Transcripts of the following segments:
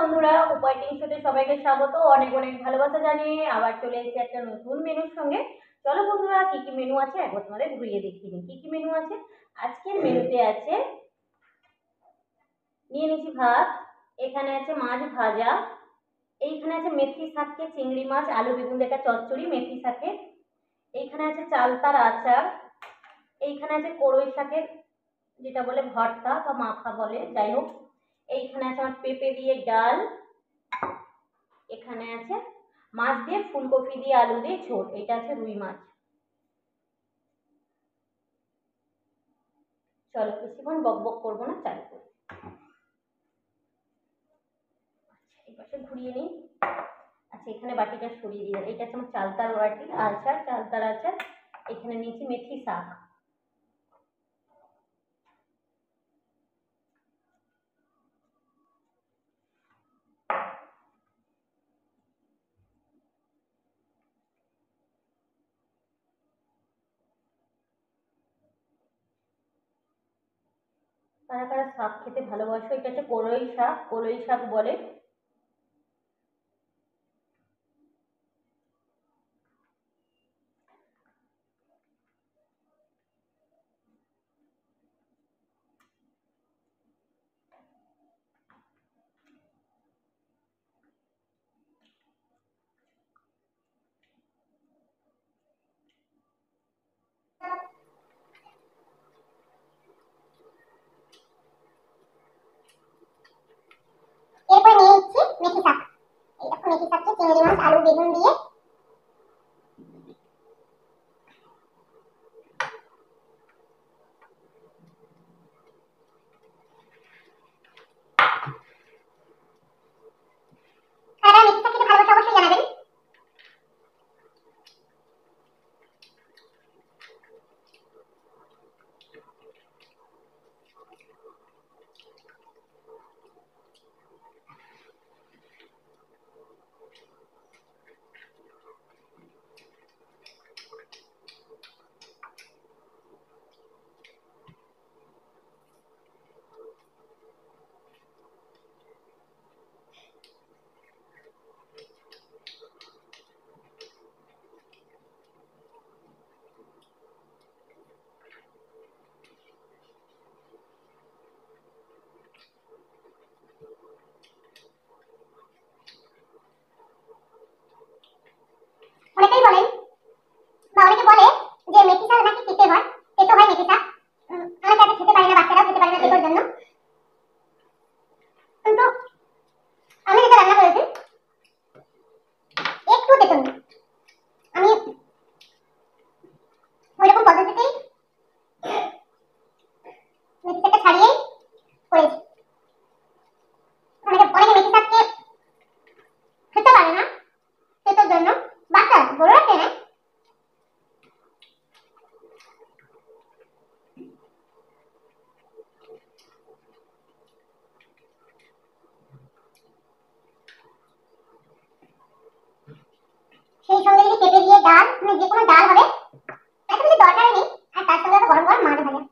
বন্ধুরা, উপায় টিপসে সবাইকে স্বাগত। অনেক অনেক ভালোবাসা জানিয়ে আবার চলে এসেছি একটা নতুন মেনুর সঙ্গে। চলো বন্ধুরা, কি কি মেনু আছে একবার তোমাদের ঘুরিয়ে দেখিয়ে দিই। কি কি মেনু আছে আজকের মেনুতে আছে, নিয়ে নিচ্ছি ভাত, এখানে আছে মাছ ভাজা, এইখানে আছে মেথি শাককে চিংড়ি মাছ আলু বেগুন একটা চচ্চড়ি মেথি শাকের, এইখানে আছে চালতার আচার, এইখানে আছে কড়ই শাকের যেটা বলে ভর্তা বা মাখা বলে, যাই হোক, এইখানে আছে আমার পেঁপে দিয়ে ডাল, এখানে আছে মাছ দিয়ে ফুলকপি দিয়ে আলু দিয়ে ঝোল, এটা আছে রুই মাছ। চলো বেশিক্ষণ বক বক করবো না, চালু করি। এই পাশে ঘুরিয়ে নিই। আচ্ছা, এখানে বাটিটা সরিয়ে দিয়ে, এটা হচ্ছে আমার চালতার বাটি আচার, চালতার আচার। এখানে নিয়েছি মেথি শাক, কারা কারা শাক খেতে ভালোবাসো? এটা হচ্ছে কড়ই শাক, কড়ই শাক বলে। এরপর নিয়ে নিচ্ছি মেথি শাক। এই দেখো মেথি শাককে চিংড়ি মাছ আলু বেগুন দিয়ে কারা মেথি শাক খেতে ভালোবাসে অবশ্যই জানাবেন। অনেকেই বলেন বা অনেকে বলে যে মেথি শাক নাকি তেতো হয়, তেতো হয় মেথি শাক। অনেকে আছে খেতে পারে না, বাচ্চারাও খেতে পারে না তেতোর জন্য। কিন্তু আমি যেটা রান্না করেছি একটু তেতো নেই, আমি ওইরকম পদ্ধতিতেই মেথি শাকটা ছাড়িয়েই করেছি। অনেকে মেথি শাককে খেতে পারে না তেতোর জন্য, বাচ্চারা বড়রা খেয়ে সেই সঙ্গে যদি পেঁপে দিয়ে ডাল, মানে যে কোনো ডাল হবে, এত কিছু দরকারই নেই। আর তার সঙ্গে গরম গরম মাছ ভাজা,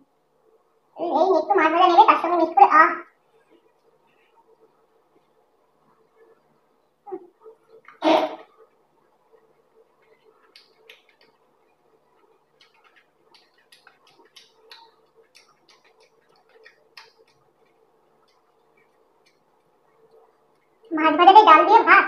এই একটু মাছ ভাজা নেবে তার সঙ্গে মিক্স করে মাছ ভাজাতে ডাল দিয়ে ভাত।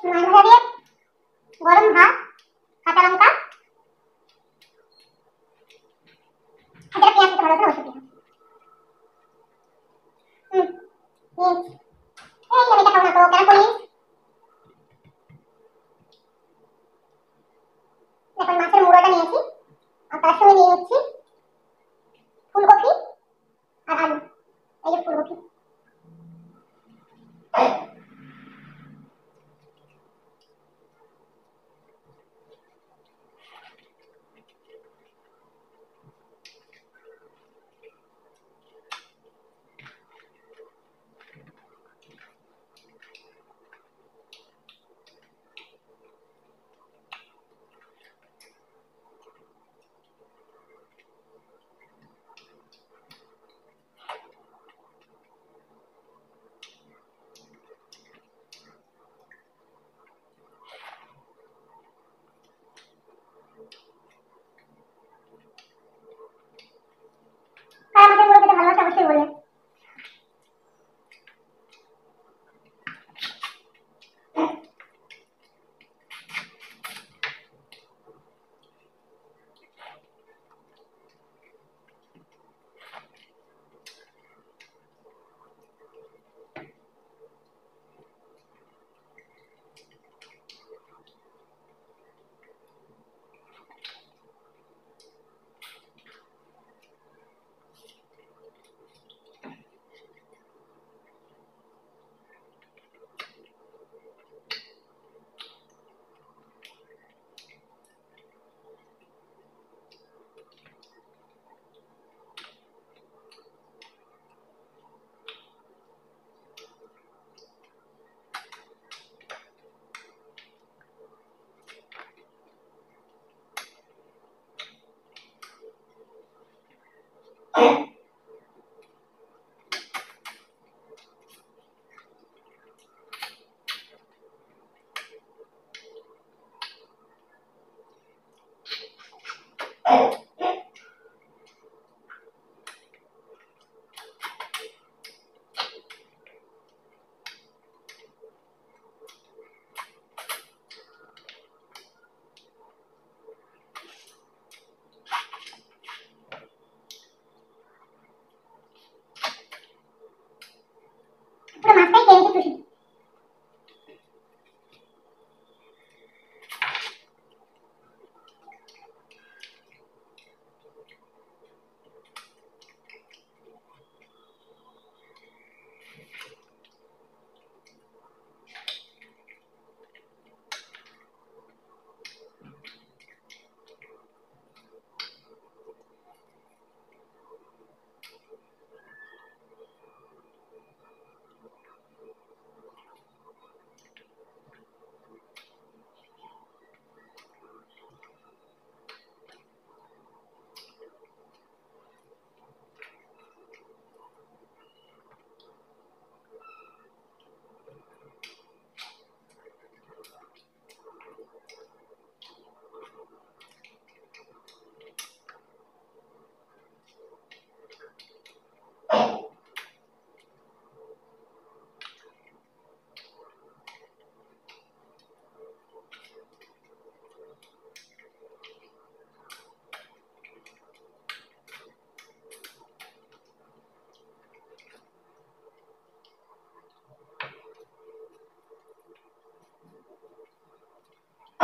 মাছ ভাজা দিয়ে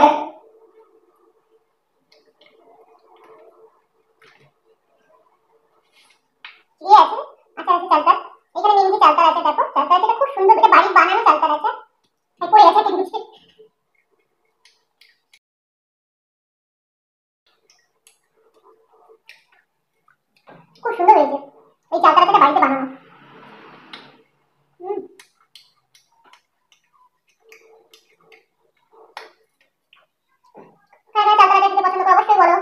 আছে আচ্ছা আছে চালতার, এখানে নিমকি চালতার আছে, দেখো চালতার আছে, খুব সুন্দর, এটা বাড়ির বানানো চালতার আছে, পড়ে আছে কিন্তু খুব সুন্দর হয়েছে, এই চালতার আছে বাড়িতে বানানো। কারা কারা চালতার আছে খেতে পছন্দ করো অবশ্যই বলো।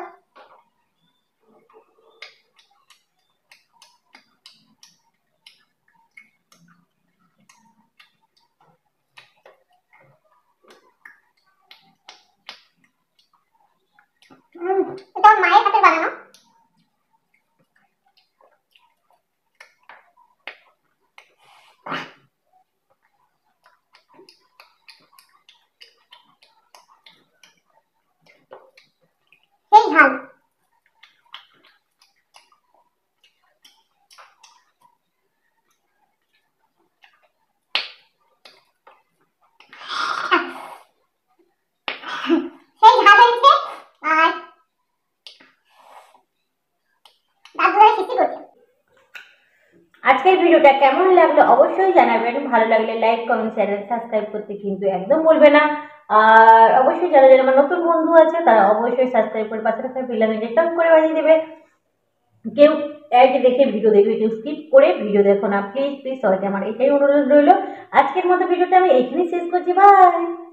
এটা আমার মায়ের হাতে বানানো। সেই ঝাল, সেই ঝাল হয়েছে, আর দাঁত ধরে শিশি করছে। আজকের ভিডিওটা কেমন লাগলো অবশ্যই জানাবেন, ভালো লাগলে লাইক কমেন্ট চ্যানেল সাবস্ক্রাইব করতে কিন্তু একদম ভুলবে না। আর অবশ্যই যারা যারা আমার নতুন বন্ধু আছে তারা অবশ্যই সাবস্ক্রাইব করে পাশে থাকা বেল আইকনটি টাচ করে বাজিয়ে দেবে। কেউ অ্যাড দেখে ভিডিও দেখবে, কেউ স্কিপ করে ভিডিও দেখো না, প্লিজ প্লিজ সবাইকে আমার এটাই অনুরোধ রইল। আজকের মতো ভিডিওটা আমি এখানেই শেষ করছি, বাই।